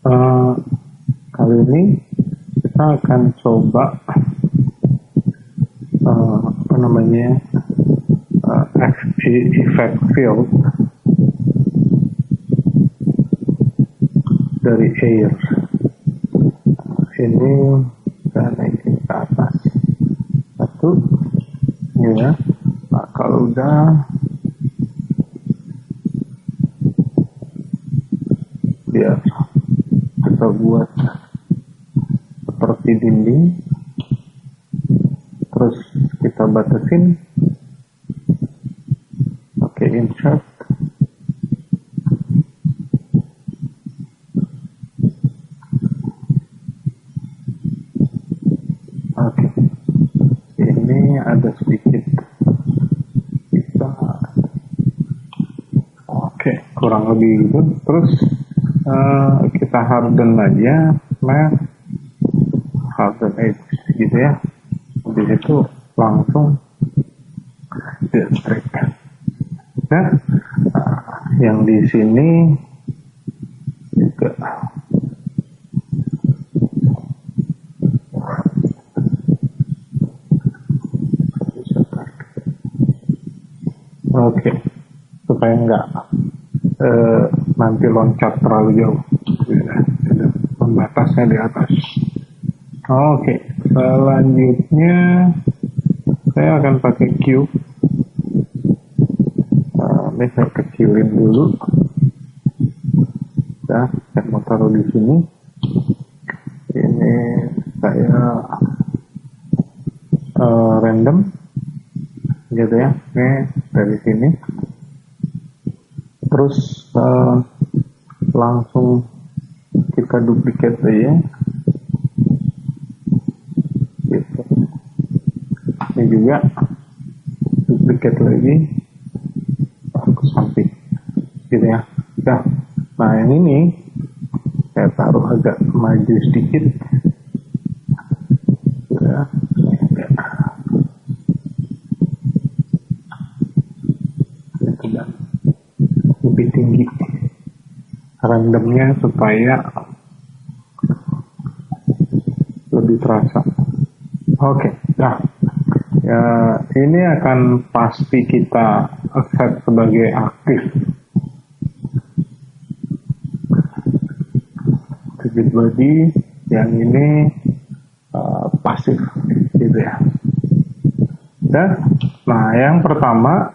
Eh, Kali ini kita akan coba apa namanya effect field dari air. Ini kita naikin ke atas satu, ya. Nah, kalau udah biar kita buat seperti dinding, terus kita batasin. Oke, insert. Oke, ini ada sedikit kita, oke, kurang lebih gitu. Terus kita harden aja, matte harden edge gitu ya. Di situ langsung di-strike. Nah, yang di sini juga oke, supaya enggak nanti loncat terlalu jauh. Pembatasnya di atas. Oke, selanjutnya saya akan pakai cube. Ini saya kecilin dulu. Ya, saya mau taruh di sini. Ini saya random, gitu ya. Ini dari sini. Terus langsung kita duplicate aja. Gitu. Ini juga duplicate lagi ke samping, gitu ya. Nah, yang ini saya taruh agak maju sedikit, ya. Lebih tinggi randomnya supaya lebih terasa. Oke, nah ya, ini akan pasti kita set sebagai aktif. Rigid body, yang ini pasif, gitu ya. Nah, yang pertama,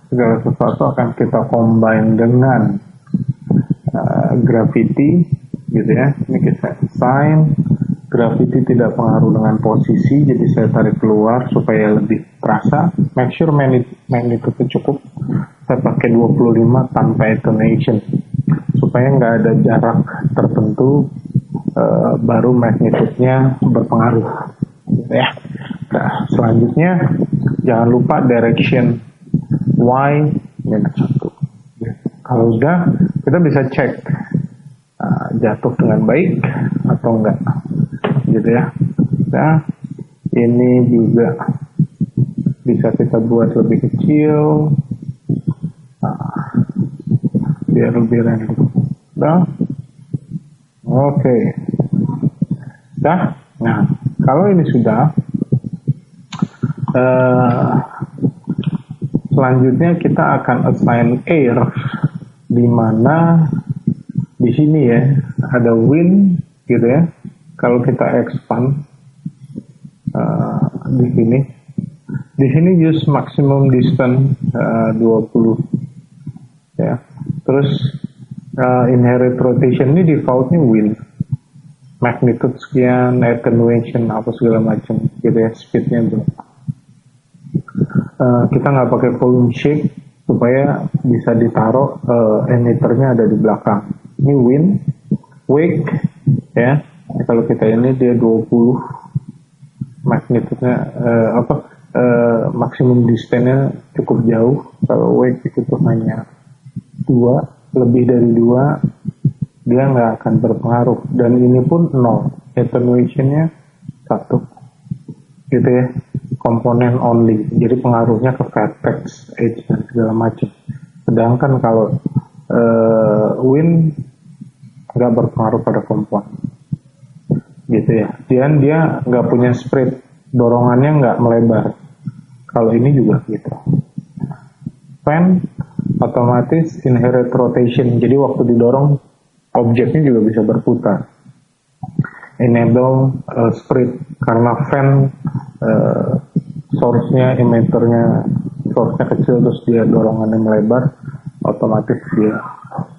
segala sesuatu akan kita combine dengan gravity, gitu ya. Ini kita assign gravity tidak pengaruh dengan posisi, jadi saya tarik keluar supaya lebih terasa. Make sure magnitude cukup. Saya pakai 25 tanpa attenuation supaya nggak ada jarak tertentu, baru magnitude-nya berpengaruh, gitu ya. Nah, selanjutnya jangan lupa direction Y -1. Kalau udah, kita bisa cek jatuh dengan baik atau enggak, gitu ya. Nah, ini juga bisa kita buat lebih kecil, biar lebih random. Oke. Nah, kalau ini sudah, selanjutnya kita akan assign air, di mana di sini ya ada wind, gitu ya. Kalau kita expand di sini use maximum distance 20, ya. Terus inherit rotation ini defaultnya wind, magnitude sekian, attenuation apa segala macam, gitu ya. Speednya berapa. Kita nggak pakai volume shape supaya bisa ditaruh emitternya ada di belakang. Ini wind, wake, ya. Kalau kita ini dia 20, magnitude-nya maksimum distance-nya cukup jauh. Kalau wake itu tuh hanya 2, lebih dari 2 dia nggak akan berpengaruh, dan ini pun 0, attenuation-nya 1, gitu ya. Komponen only, jadi pengaruhnya ke vertex, edge dan segala macam. Sedangkan kalau wind nggak berpengaruh pada kompon, gitu ya. Dia nggak punya spread, dorongannya nggak melebar. Kalau ini juga gitu. Fan otomatis inherent rotation, jadi waktu didorong objeknya juga bisa berputar. Enable spread, karena fan source-nya, emitternya, source-nya kecil terus dia dorongannya melebar, otomatis dia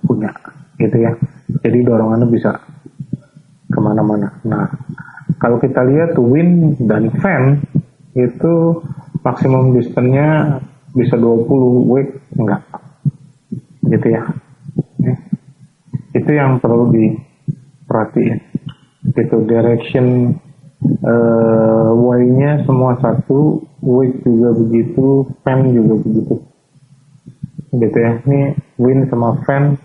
punya, gitu ya. Jadi dorongannya bisa kemana-mana. Nah, kalau kita lihat wind dan fan itu maksimum distance-nya bisa 20, wake enggak, gitu ya. Itu yang perlu diperhatiin. Itu direction Y-nya semua satu, wake juga begitu, fan juga begitu, gitu ya. Ini wind sama fan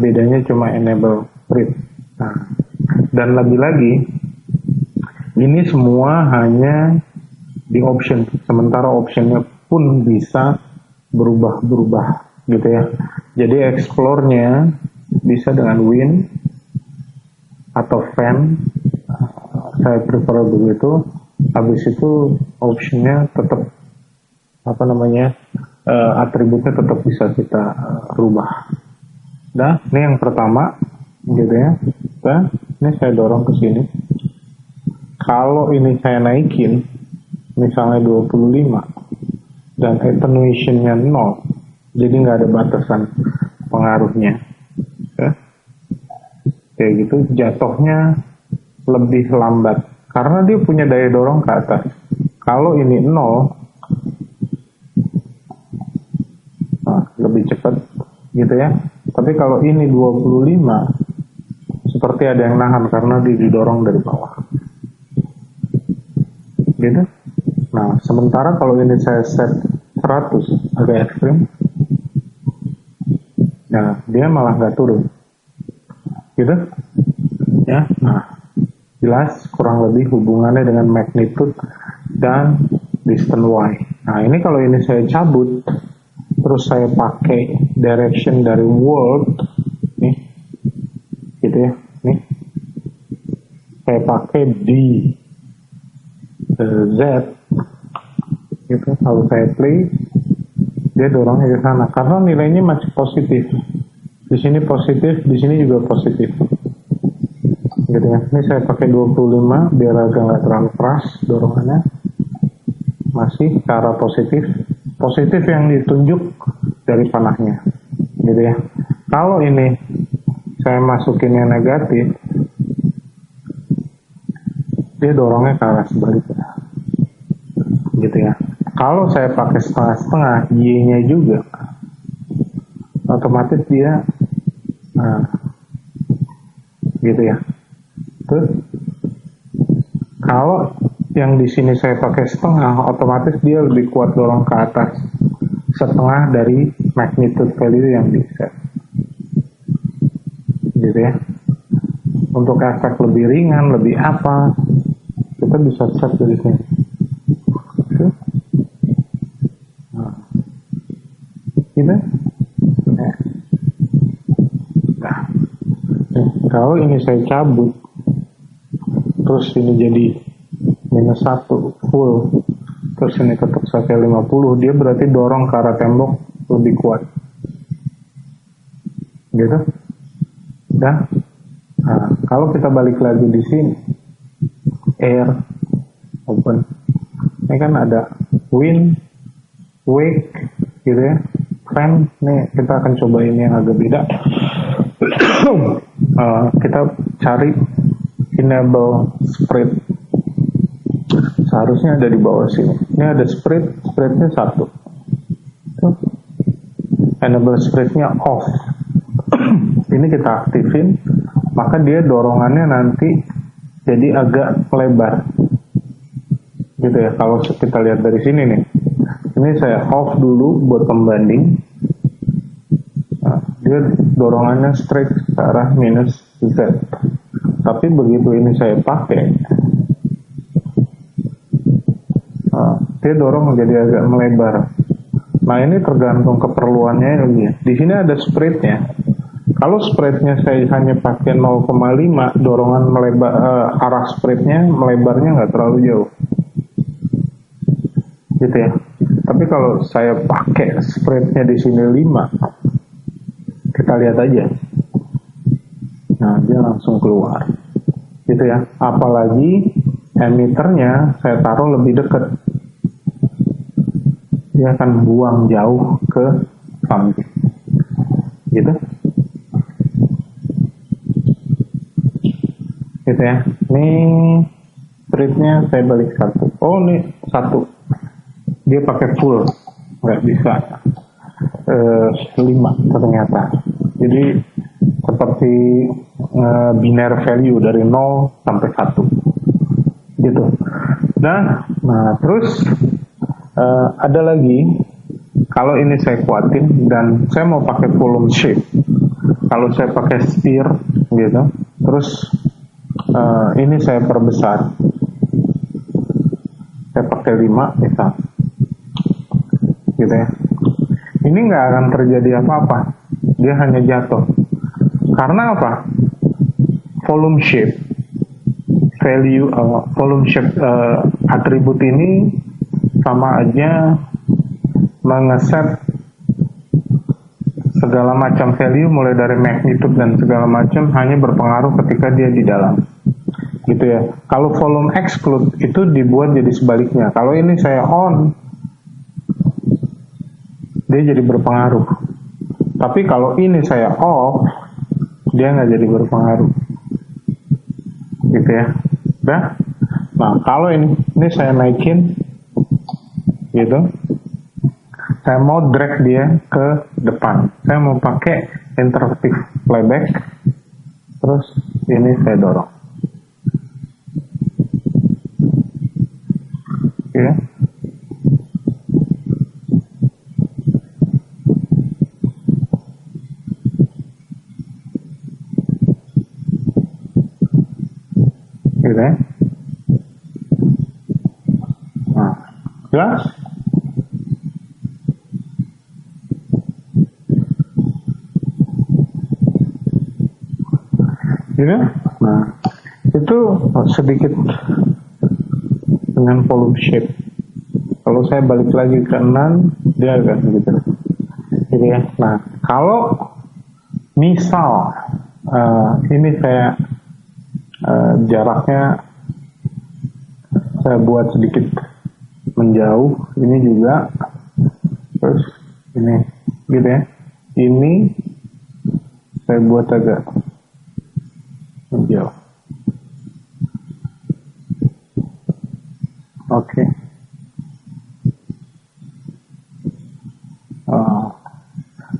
bedanya cuma enable spread. Nah, dan lagi-lagi ini semua hanya di option, sementara optionnya pun bisa berubah-berubah, gitu ya. Jadi explore-nya bisa dengan wind atau fan, saya prefer begitu. Habis itu optionnya tetap atributnya tetap bisa kita rubah. Nah, ini yang pertama, gitu ya. Nah, ini saya dorong ke sini. Kalau ini saya naikin, misalnya 25, dan attenuation-nya 0, jadi nggak ada batasan pengaruhnya. Ya. Kayak gitu, jatuhnya lebih lambat, karena dia punya daya dorong ke atas. Kalau ini 0, lebih cepat, gitu ya. Tapi kalau ini 25, seperti ada yang nahan karena dia didorong dari bawah, gitu. Nah, sementara kalau ini saya set 100, agak ekstrim, nah dia malah nggak turun, gitu ya. Nah, jelas kurang lebih hubungannya dengan magnitude dan distance Y. Nah, ini kalau ini saya cabut, terus saya pakai direction dari world, nih, gitu ya, nih, saya pakai di Z, gitu. Kalau saya play, dia dorongnya ke sana, karena nilainya masih positif. Di sini positif, di sini juga positif, gitu ya. Ini saya pakai 25 biar agak nggak terlalu keras dorongannya, masih ke arah positif. Positif yang ditunjuk dari panahnya, gitu ya. Kalau ini saya masukin yang negatif, dia dorongnya ke arah sebaliknya, gitu ya. Kalau saya pakai setengah-setengah, Y-nya juga, otomatis dia, gitu ya. Terus kalau yang di sini saya pakai setengah, otomatis dia lebih kuat dorong ke atas, setengah dari magnitude value yang di set, gitu ya. Untuk efek lebih ringan, lebih apa, kita bisa set dari sini. Nah, gitu. Nah, kalau ini saya cabut, terus ini jadi -1 full, terus ini tetap sampai 50, dia berarti dorong ke arah tembok lebih kuat, gitu. Nah, kalau kita balik lagi di sini, air, open, ini kan ada wind, wake, gitu ya, fan. Nih kita akan coba ini yang agak beda. Kita cari enable spread, seharusnya ada di bawah sini. Ini ada spreadnya 1. Enable spreadnya off. Ini kita aktifin, maka dia dorongannya nanti jadi agak lebar, gitu ya. Kalau kita lihat dari sini nih, ini saya off dulu buat pembanding. Nah, dia dorongannya straight ke arah -Z. Tapi begitu ini saya pakai, dia dorong menjadi agak melebar. Nah, ini tergantung keperluannya. Di sini ada spreadnya. Kalau spreadnya saya hanya pakai 0,5, dorongan melebar, arah spreadnya melebarnya nggak terlalu jauh, gitu ya. Tapi kalau saya pakai spreadnya di sini 5, kita lihat aja. Nah, dia langsung keluar, gitu ya. Apalagi emitternya saya taruh lebih dekat, dia akan buang jauh ke samping, gitu. Gitu ya. Ini spreadnya saya balik 1. Oh, ini 1. Dia pakai full, nggak bisa 5 ternyata. Jadi seperti binary value dari 0 sampai 1, gitu. Nah terus ada lagi, kalau ini saya kuatin dan saya mau pakai volume shape. Kalau saya pakai sphere, gitu, terus ini saya perbesar, saya pakai 5 misal, gitu ya. Ini nggak akan terjadi apa-apa, dia hanya jatuh. Karena apa? Volume shape value, volume shape atribut ini sama aja mengeset segala macam value mulai dari magnitude dan segala macam hanya berpengaruh ketika dia di dalam, gitu ya. Kalau volume exclude itu dibuat jadi sebaliknya. Kalau ini saya on, dia jadi berpengaruh. Tapi kalau ini saya off, dia nggak jadi berpengaruh, gitu ya. Nah kalau ini saya naikin, gitu. Saya mau drag dia ke depan. Saya mau pakai interactive playback, terus ini saya dorong, ya. Gitu ya. Nah, jelas? Gitu. Nah, itu sedikit dengan volume shape. Kalau saya balik lagi ke 6, dia agak gitu. Gitu ya. Nah, kalau misal ini saya jaraknya saya buat sedikit menjauh, ini juga, terus ini, gitu ya. Ini saya buat agak menjauh. Oke.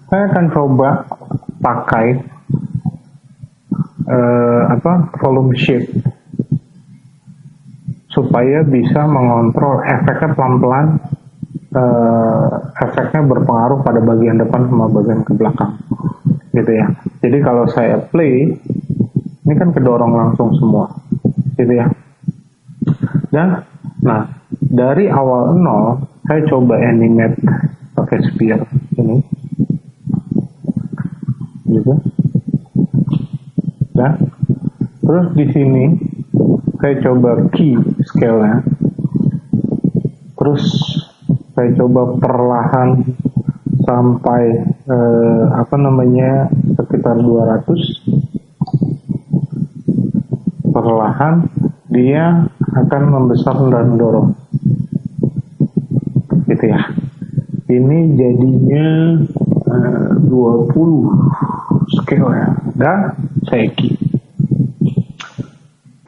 Saya akan coba pakai volume shift supaya bisa mengontrol efeknya pelan-pelan, efeknya berpengaruh pada bagian depan sama bagian ke belakang, gitu ya. Jadi kalau saya play, ini kan kedorong langsung semua, gitu ya. Dan nah dari awal 0 saya coba animate pakai sphere ini, gitu. Nah, terus di sini saya coba key scale-nya, terus saya coba perlahan sampai sekitar 200. Perlahan dia akan membesar dan mendorong, gitu ya. Ini jadinya 20 scale-nya, dan saya key.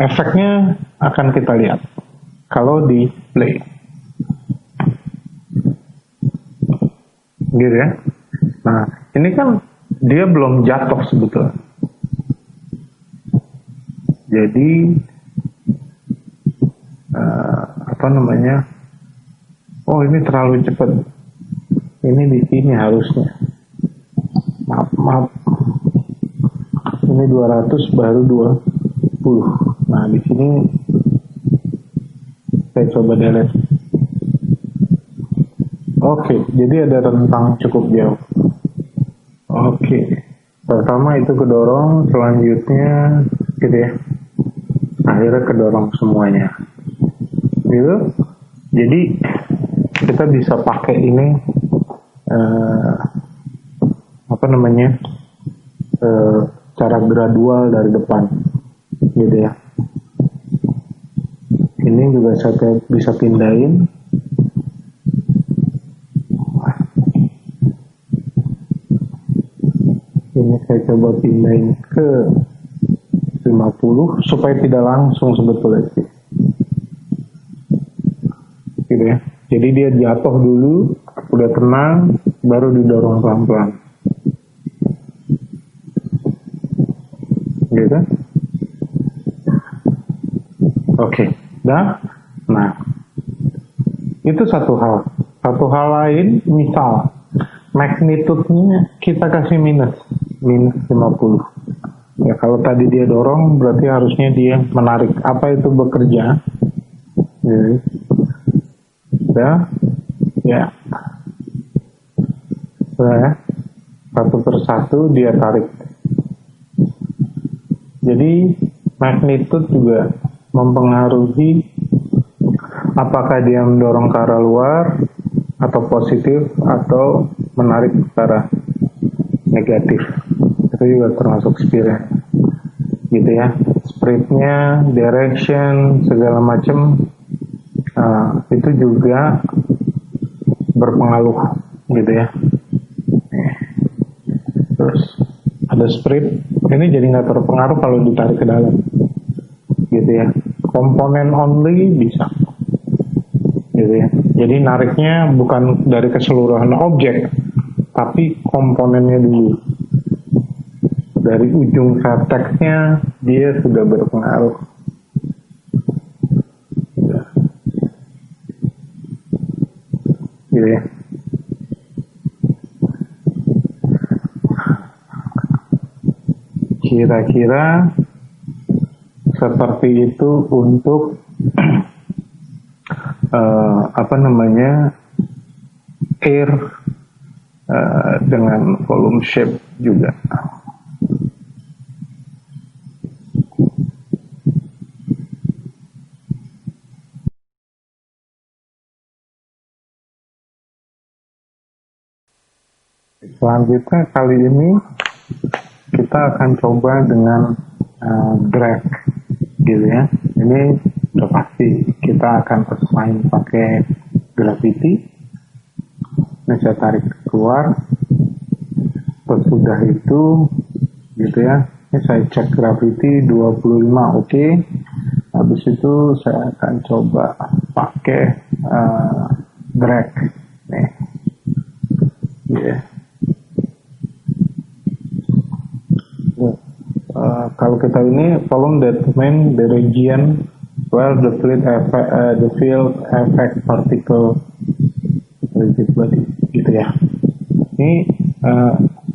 Efeknya akan kita lihat kalau di play, gitu ya. Nah, ini kan dia belum jatuh sebetulnya. Jadi oh ini terlalu cepat. Ini di sini harusnya. Maaf. Ini 200 baru 20. Nah, di sini saya coba delete. Oke, jadi ada rentang cukup jauh. Oke. Pertama itu kedorong, selanjutnya gitu ya, akhirnya kedorong semuanya gitu. Jadi kita bisa pakai ini apa namanya, cara gradual dari depan gitu ya. Ini juga saya bisa pindahin. Ini saya coba pindahin ke 50 supaya tidak langsung sebetulnya sih. Gitu ya. Jadi dia jatuh dulu, udah tenang, baru didorong pelan-pelan. Gitu. Oke. Nah, itu satu hal. Satu hal lain, misal magnitude-nya kita kasih minus 50. Ya kalau tadi dia dorong, berarti harusnya dia menarik. Apa itu bekerja? Jadi, ya, satu persatu dia tarik. Jadi magnitude juga mempengaruhi apakah dia mendorong ke arah luar atau positif atau menarik ke arah negatif. Itu juga termasuk spirit gitu ya, spreadnya, direction, segala macam, itu juga berpengaruh gitu ya. Terus ada spread, ini jadi nggak terpengaruh kalau ditarik ke dalam gitu ya. Komponen only bisa gitu ya. Jadi nariknya bukan dari keseluruhan objek, tapi komponennya dulu. Dari ujung vertexnya dia sudah berpengaruh. Gitu ya. Kira-kira seperti itu untuk apa namanya, air dengan volume shape juga. Selanjutnya kali ini kita akan coba dengan drag gitu ya. Ini udah pasti kita akan assign pakai gravity. Ini saya tarik keluar. Sesudah itu gitu ya, ini saya cek gravity 25, oke. Habis itu saya akan coba pakai drag nih. Yeah. Kalau kita ini volume determine the region where the field affect particle rigid body gitu ya. Ini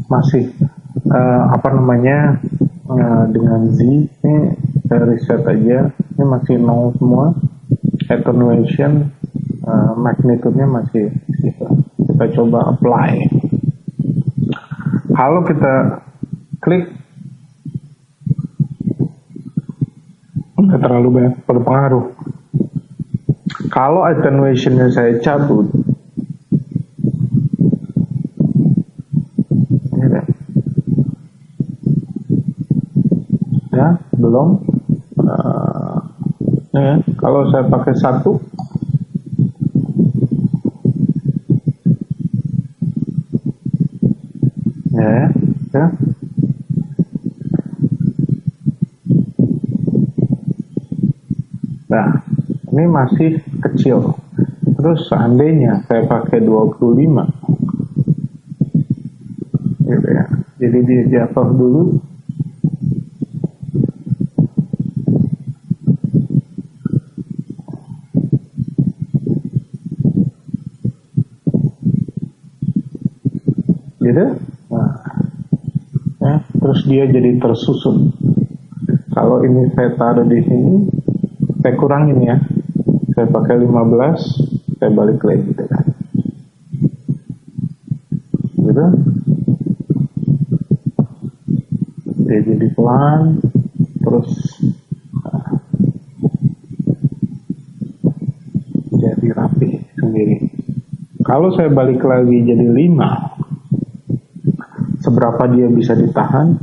masih apa namanya, dengan Z ini saya reset aja, ini masih 0 semua. Attenuation magnitude-nya masih gitu. Kita coba apply. Kalau kita klik, nggak terlalu banyak berpengaruh. Kalau attenuation-nya saya cabut, ya belum. Ya, kalau saya pakai 1, ya. Nah, ini masih kecil. Terus seandainya saya pakai 25, gitu ya. Jadi dia jatuh dulu. Gitu. Nah, ya, terus dia jadi tersusun. Kalau ini saya taruh di sini, saya kurangin ya, saya pakai 15, saya balik lagi gitu kan, gitu. dia jadi pelan, terus jadi rapi sendiri. Kalau saya balik lagi jadi 5, seberapa dia bisa ditahan,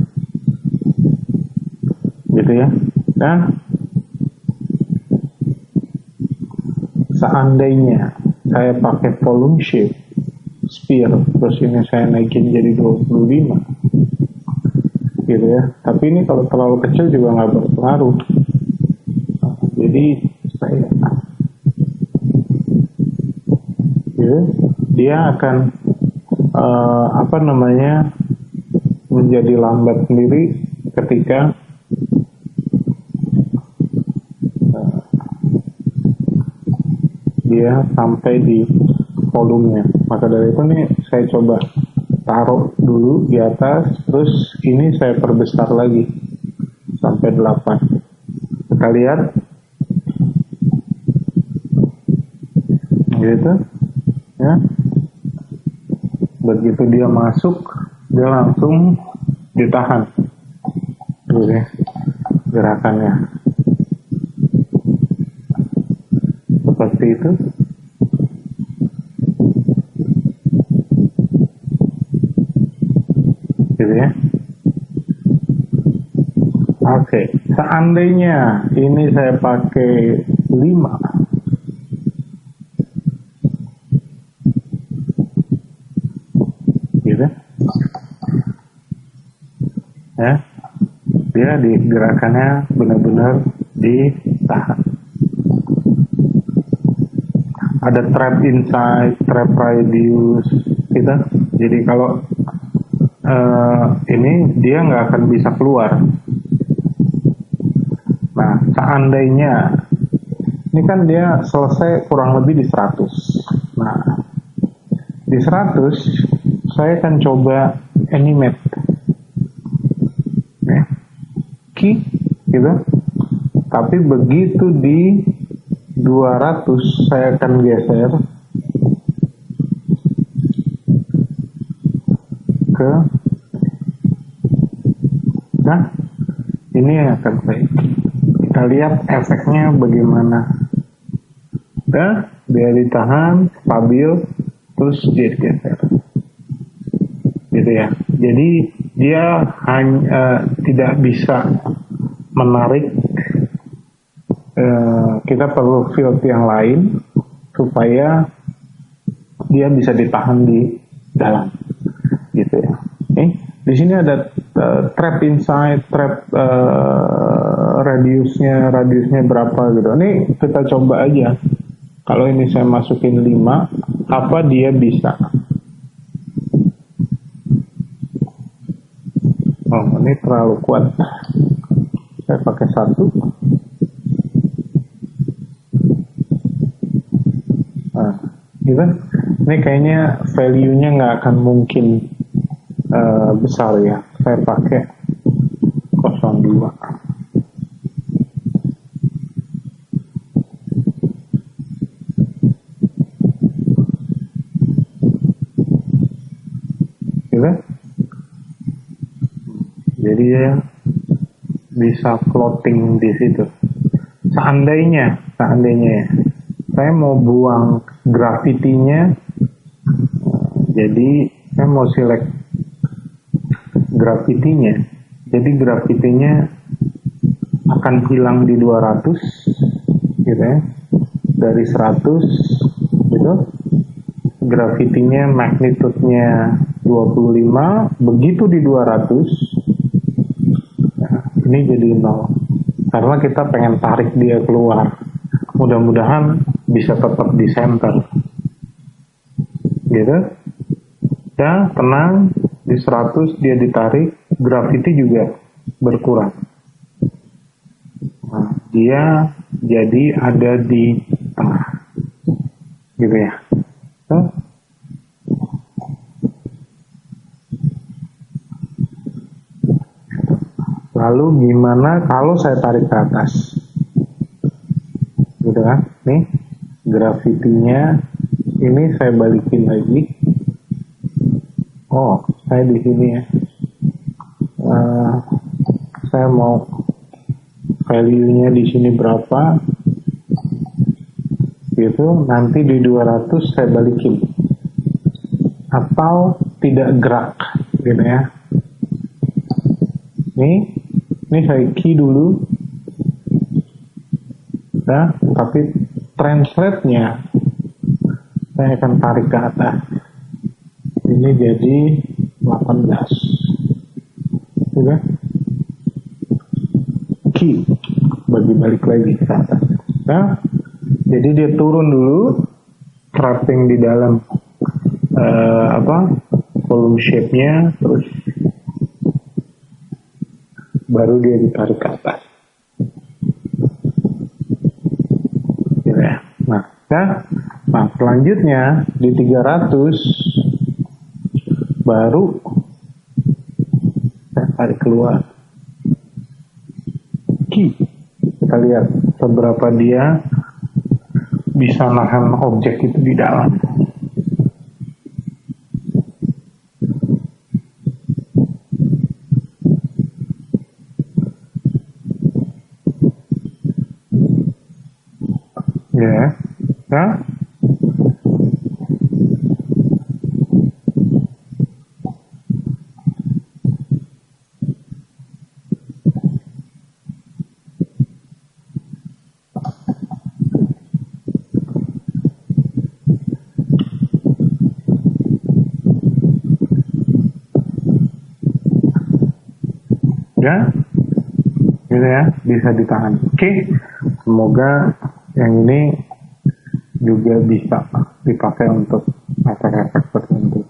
gitu ya. Dan seandainya saya pakai volume shift sphere, terus ini saya naikin jadi 25, gitu ya. Tapi ini kalau terlalu kecil juga nggak berpengaruh. Jadi saya, gitu, dia akan menjadi lambat sendiri ketika dia sampai di volumenya. Maka dari itu nih saya coba taruh dulu di atas, terus ini saya perbesar lagi sampai 8. Kita lihat, gitu ya. Begitu dia masuk, dia langsung ditahan, tuh ya gerakannya seperti itu. Gitu ya. Oke, seandainya ini saya pakai 5, gitu ya, dia di gerakannya benar-benar ditahan. Ada trap inside, trap radius, gitu. Jadi kalau ini dia nggak akan bisa keluar. Nah, seandainya ini kan dia selesai kurang lebih di 100. Nah, di 100 saya akan coba animate, ya, key, gitu. Tapi begitu di 200 saya akan geser ke, nah ini akan baik. Kita lihat efeknya bagaimana. Nah, dia ditahan stabil, terus dia geser, gitu ya. Jadi dia hanya tidak bisa menarik. Kita perlu field yang lain supaya dia bisa ditahan di dalam, gitu ya. Di sini ada trap inside, trap radiusnya berapa gitu. Ini kita coba aja. Kalau ini saya masukin 5, apa dia bisa? Oh, ini terlalu kuat. Saya pakai 1. Nah, gitu. Ini kayaknya value-nya nggak akan mungkin besar ya. Saya pakai 0,2. Gitu. Jadi ya bisa floating di situ. Seandainya ya, saya mau buang gravitinya, jadi saya mau select gravitinya. Jadi gravitinya akan hilang di 200, gitu ya. Dari 100, gitu. Gravitinya magnitude-nya 25, begitu di 200, nah, ini jadi 0. Karena kita pengen tarik dia keluar. Mudah-mudahan bisa tetap di center, gitu. Ya, tenang, di 100 dia ditarik, gravity juga berkurang. Nah, dia jadi ada di tengah, gitu ya. Lalu gimana kalau saya tarik ke atas, gitu kan? Nih gravitinya, ini saya balikin lagi. Oh, saya di sini ya. saya mau value-nya di sini berapa gitu, nanti di 200 saya balikin atau tidak gerak gitu ya. Ini saya key dulu ya, tapi translate-nya saya akan tarik ke atas. Ini jadi 18 udah key, balik lagi ke atas. Nah, jadi dia turun dulu, trapping di dalam volume shape-nya, terus baru dia ditarik ke atas. Ya. Nah, selanjutnya di 300 baru saya tarik keluar. Kita lihat seberapa dia bisa nahan objek itu di dalam. Ya, ya. Ya, gitu ya, bisa ditahan. Oke, semoga yang ini juga bisa dipakai untuk efek-efek tertentu.